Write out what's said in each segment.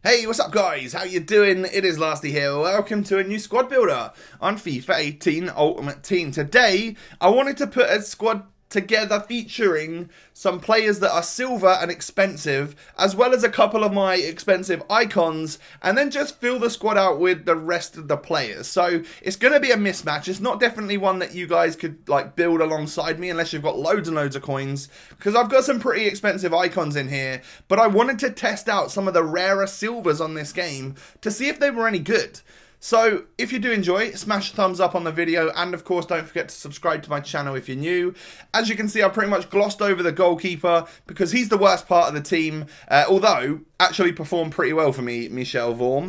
Hey, what's up guys? How you doing? It is Lasty here. Welcome to a new squad builder on FIFA 18 Ultimate Team. Today, I wanted to put a squad together featuring some players that are silver and expensive, as well as a couple of my expensive icons, and then just fill the squad out with the rest of the players. So it's going to be a mismatch. It's not definitely one that you guys could like build alongside me unless you've got loads and loads of coins, because I've got some pretty expensive icons in here, but I wanted to test out some of the rarer silvers on this game to see if they were any good. So, if you do enjoy, smash a thumbs up on the video, and of course don't forget to subscribe to my channel if you're new. As you can see, I pretty much glossed over the goalkeeper because he's the worst part of the team, although actually performed pretty well for me, Michel Vorm,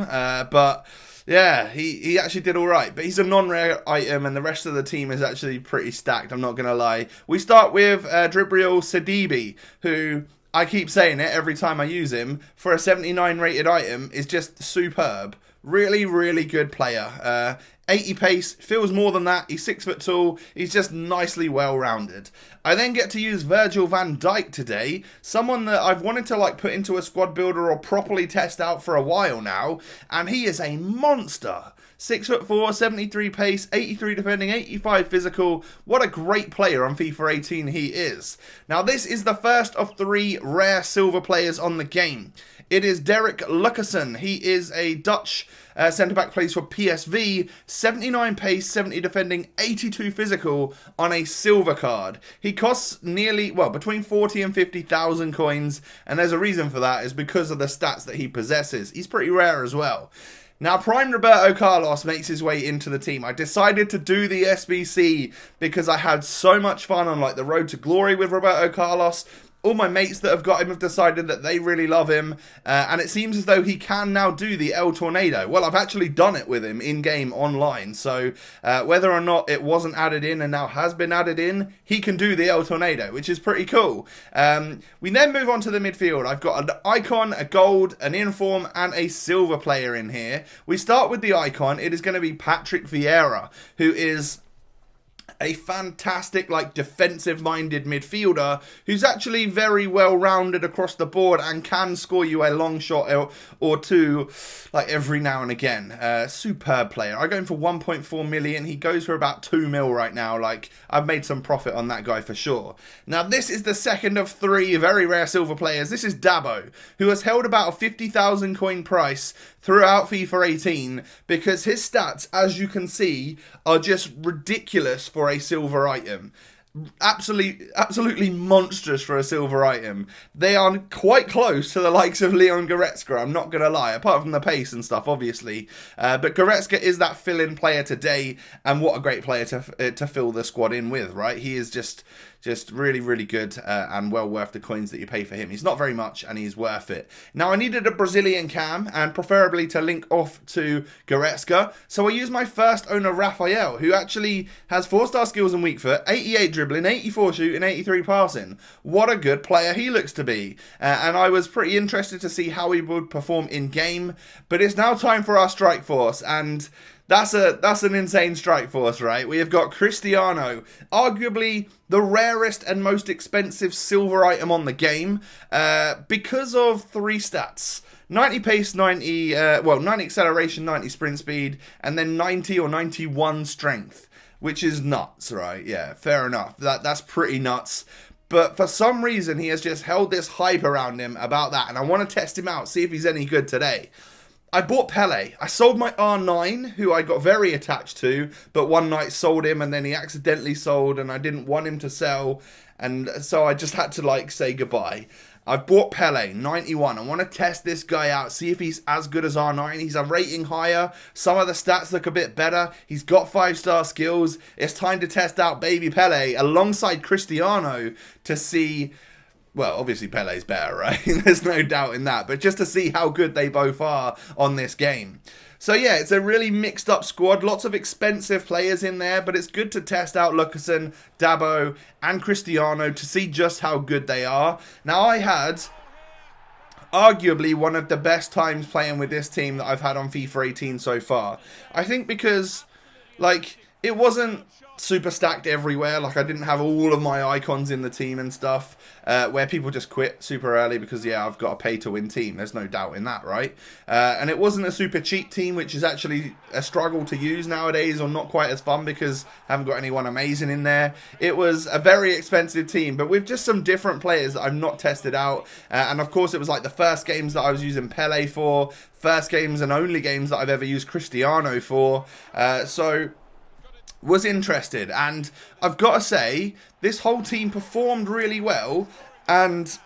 but yeah, he actually did alright, but he's a non-rare item and the rest of the team is actually pretty stacked, I'm not going to lie. We start with Virgil Van Dijk, who, I keep saying it every time I use him, for a 79 rated item is just superb. Really, really good player. 80 pace, feels more than that. He's 6 foot tall. He's just nicely well-rounded. I then get to use Virgil Van Dijk today. Someone that I've wanted to like put into a squad builder or properly test out for a while now. And he is a monster. 6'4", 73 pace, 83 defending, 85 physical. What a great player on FIFA 18 he is. Now this is the first of 3 rare silver players on the game. It is Derek Lucassen. He is a Dutch centre-back, plays for PSV, 79 pace, 70 defending, 82 physical on a silver card. He costs nearly, well, between 40 and 50,000 coins, and there's a reason for that, is because of the stats that he possesses. He's pretty rare as well. Now, Prime Roberto Carlos makes his way into the team. I decided to do the SBC because I had so much fun on like the road to glory with Roberto Carlos. All my mates that have got him have decided that they really love him, and it seems as though he can now do the El Tornado. Well, I've actually done it with him in-game online, so whether or not it wasn't added in and now has been added in, he can do the El Tornado, which is pretty cool. We then move on to the midfield. I've got an icon, a gold, an inform, and a silver player in here. We start with the icon. It is going to be Patrick Vieira, who is a fantastic, like, defensive-minded midfielder who's actually very well-rounded across the board and can score you a long shot or two, like, every now and again. Superb player. I go in for 1.4 million. He goes for about 2 mil right now. Like, I've made some profit on that guy for sure. Now, this is the second of 3 very rare silver players. This is Dabo, who has held about a 50,000 coin price throughout FIFA 18 because his stats, as you can see, are just ridiculous for a silver item. Absolutely monstrous for a silver item. They are quite close to the likes of Leon Goretzka, I'm not going to lie, apart from the pace and stuff, obviously. But Goretzka is that fill-in player today, and what a great player to fill the squad in with, right? He is just really, really good and well worth the coins that you pay for him. He's not very much, and he's worth it. Now, I needed a Brazilian cam, and preferably to link off to Goretzka, so I used my first owner, Rafael, who actually has 4-star skills and weak foot, 88 dribbling, 84 shooting, 83 passing. What a good player he looks to be. And I was pretty interested to see how he would perform in-game, but it's now time for our strike force, and that's an insane strike force, right? We have got Cristiano, arguably the rarest and most expensive silver item on the game, because of 3 stats. 90 pace, 90 acceleration, 90 sprint speed, and then 90 or 91 strength, which is nuts, right? Yeah, fair enough. That's pretty nuts. But for some reason, he has just held this hype around him about that, and I want to test him out, see if he's any good today. I bought Pele. I sold my R9, who I got very attached to, but one night sold him and then he accidentally sold and I didn't want him to sell, and so I just had to like say goodbye. I've bought Pele, 91. I want to test this guy out, see if he's as good as R9. He's a rating higher. Some of the stats look a bit better. He's got 5-star skills. It's time to test out baby Pele alongside Cristiano to see. Well, obviously Pele's better, right? There's no doubt in that. But just to see how good they both are on this game. So yeah, it's a really mixed up squad. Lots of expensive players in there, but it's good to test out Lucassen, Dabo, and Cristiano to see just how good they are. Now, I had arguably one of the best times playing with this team that I've had on FIFA 18 so far. I think because, like, it wasn't super stacked everywhere. Like, I didn't have all of my icons in the team and stuff, where people just quit super early because, yeah, I've got a pay to win team. There's no doubt in that, right? And it wasn't a super cheap team, which is actually a struggle to use nowadays, or not quite as fun because I haven't got anyone amazing in there. It was a very expensive team, but with just some different players that I've not tested out. And of course, it was like the first games that I was using PELE for, first games and only games that I've ever used Cristiano for. So was interested, and I've got to say, this whole team performed really well, and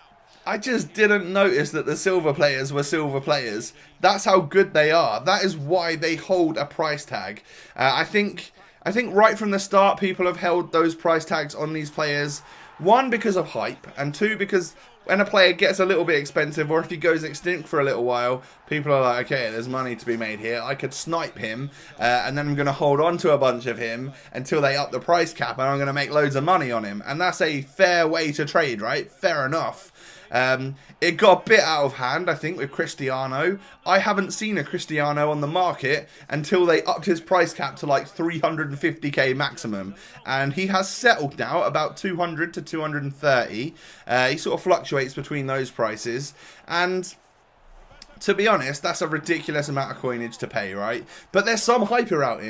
I just didn't notice that the silver players were silver players. That's how good they are. That is why they hold a price tag. I think right from the start, people have held those price tags on these players. One, because of hype, and two, because when a player gets a little bit expensive, or if he goes extinct for a little while, people are like, okay, there's money to be made here. I could snipe him, and then I'm going to hold on to a bunch of him until they up the price cap, and I'm going to make loads of money on him. And that's a fair way to trade, right? Fair enough. It got a bit out of hand, I think, with Cristiano. I haven't seen a Cristiano on the market until they upped his price cap to like 350k maximum. And he has settled now about 200 to 230. He sort of fluctuates between those prices. And to be honest, that's a ridiculous amount of coinage to pay, right? But there's some hype about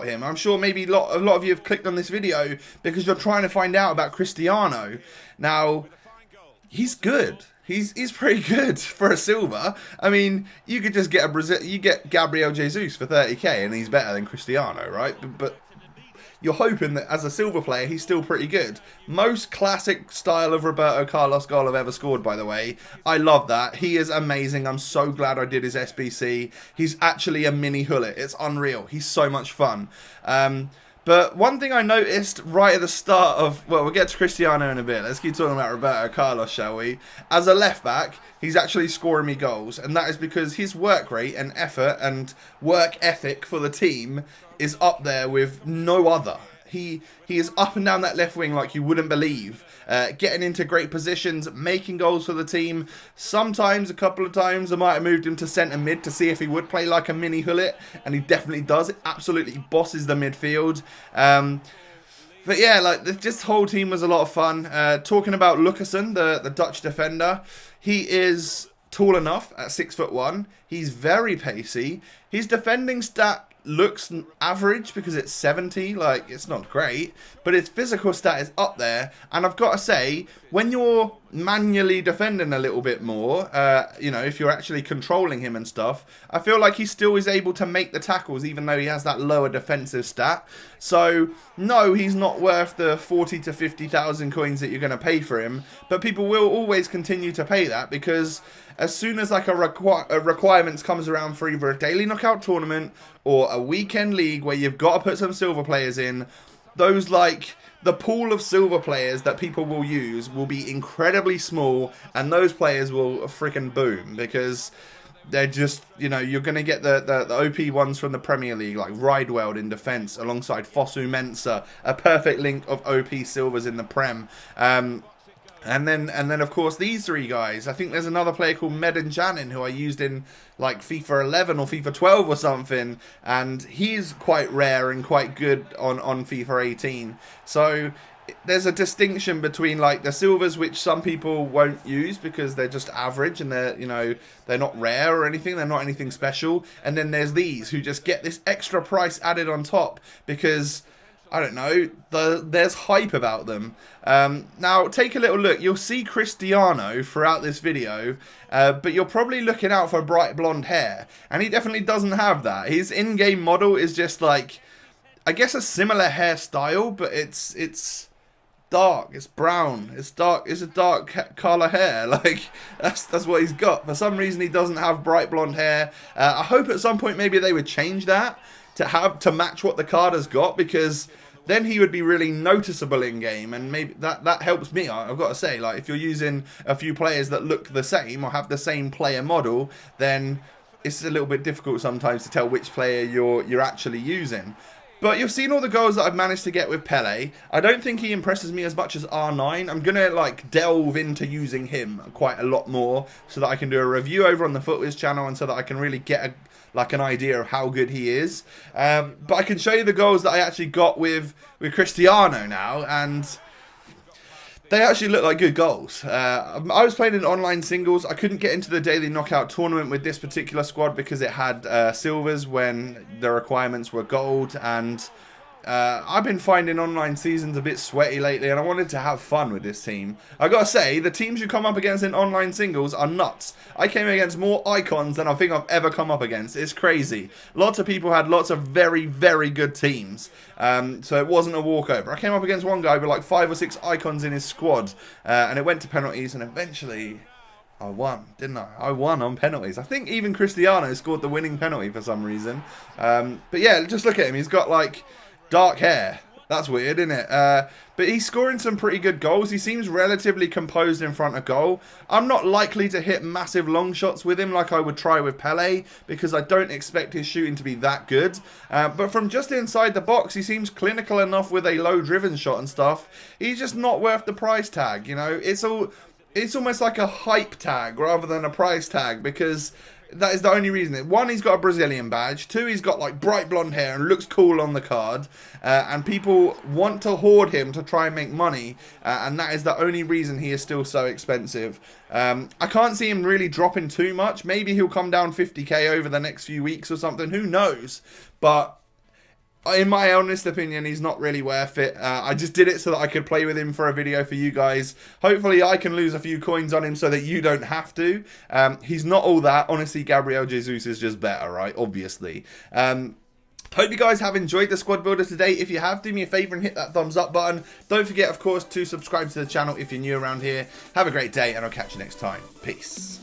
him. I'm sure maybe a lot of you have clicked on this video because you're trying to find out about Cristiano. Now, he's good. He's pretty good for a silver. I mean, you could just get you get Gabriel Jesus for 30k and he's better than Cristiano, right? But you're hoping that as a silver player, he's still pretty good. Most classic style of Roberto Carlos goal I've ever scored, by the way. I love that. He is amazing. I'm so glad I did his SBC. He's actually a mini Hullet. It's unreal. He's so much fun. But one thing I noticed right at the start of... Well, we'll get to Cristiano in a bit. Let's keep talking about Roberto Carlos, shall we? As a left-back, he's actually scoring me goals. And that is because his work rate and effort and work ethic for the team is up there with no other. He is up and down that left wing like you wouldn't believe. Getting into great positions, making goals for the team. Sometimes, a couple of times, I might have moved him to centre mid to see if he would play like a mini Hullet. And he definitely does. It absolutely bosses the midfield. But yeah, like this whole team was a lot of fun. Talking about Lucassen, the Dutch defender. He is tall enough at 6'1". He's very pacey. His defending stat looks average because it's 70, like it's not great, but its physical stat is up there. And I've got to say, when you're manually defending a little bit more, you know, if you're actually controlling him and stuff, I feel like he still is able to make the tackles even though he has that lower defensive stat. So no, he's not worth the 40 to 50,000 coins that you're going to pay for him, but people will always continue to pay that because as soon as like a requirements comes around for either a daily knockout tournament or a weekend league where you've got to put some silver players in, those like the pool of silver players that people will use will be incredibly small, and those players will freaking boom because they're just, you know, you're going to get the OP ones from the Premier League, like Rideweld in defence alongside Fosu Mensah, a perfect link of OP silvers in the Prem. And then of course these three guys. I think there's another player called Medin Janin who I used in like FIFA 11 or FIFA 12 or something, and he's quite rare and quite good on FIFA 18. So there's a distinction between like the silvers, which some people won't use because they're just average and they're, you know, they're not rare or anything, they're not anything special, and then there's these who just get this extra price added on top because, I don't know, there's hype about them. Now, take a little look. You'll see Cristiano throughout this video, but you're probably looking out for bright blonde hair, and he definitely doesn't have that. His in-game model is just like, I guess a similar hairstyle, but it's dark, it's brown, it's dark, it's a dark colour hair. Like, that's what he's got. For some reason, he doesn't have bright blonde hair. I hope at some point maybe they would change that to match what the card has got, because then he would be really noticeable in game, and maybe that helps me. I've got to say, like, if you're using a few players that look the same or have the same player model, then it's a little bit difficult sometimes to tell which player you're actually using. But you've seen all the goals that I've managed to get with Pele. I don't think he impresses me as much as R9. I'm going to like delve into using him quite a lot more so that I can do a review over on the FUTWIZ channel and so that I can really get an idea of how good he is. But I can show you the goals that I actually got with Cristiano now, and they actually look like good goals. I was playing in online singles. I couldn't get into the daily knockout tournament with this particular squad because it had silvers when the requirements were gold. And I've been finding online seasons a bit sweaty lately, and I wanted to have fun with this team. I gotta say, the teams you come up against in online singles are nuts. I came against more icons than I think I've ever come up against. It's crazy. Lots of people had lots of very, very good teams. So it wasn't a walkover. I came up against one guy with like 5 or 6 icons in his squad, and it went to penalties, and eventually I won, didn't I? I won on penalties. I think even Cristiano scored the winning penalty for some reason. But yeah, just look at him. He's got like dark hair. That's weird, isn't it? But he's scoring some pretty good goals. He seems relatively composed in front of goal. I'm not likely to hit massive long shots with him like I would try with Pele because I don't expect his shooting to be that good. But from just inside the box, he seems clinical enough with a low-driven shot and stuff. He's just not worth the price tag, you know? It's almost like a hype tag rather than a price tag because that is the only reason. 1, he's got a Brazilian badge. 2, he's got like bright blonde hair and looks cool on the card. And people want to hoard him to try and make money. And that is the only reason he is still so expensive. I can't see him really dropping too much. Maybe he'll come down 50k over the next few weeks or something. Who knows? But in my honest opinion, he's not really worth it. I just did it so that I could play with him for a video for you guys. Hopefully I can lose a few coins on him so that you don't have to. He's not all that. Honestly, Gabriel Jesus is just better, right? Obviously. Hope you guys have enjoyed the squad builder today. If you have, do me a favor and hit that thumbs up button. Don't forget, of course, to subscribe to the channel if you're new around here. Have a great day, and I'll catch you next time. Peace.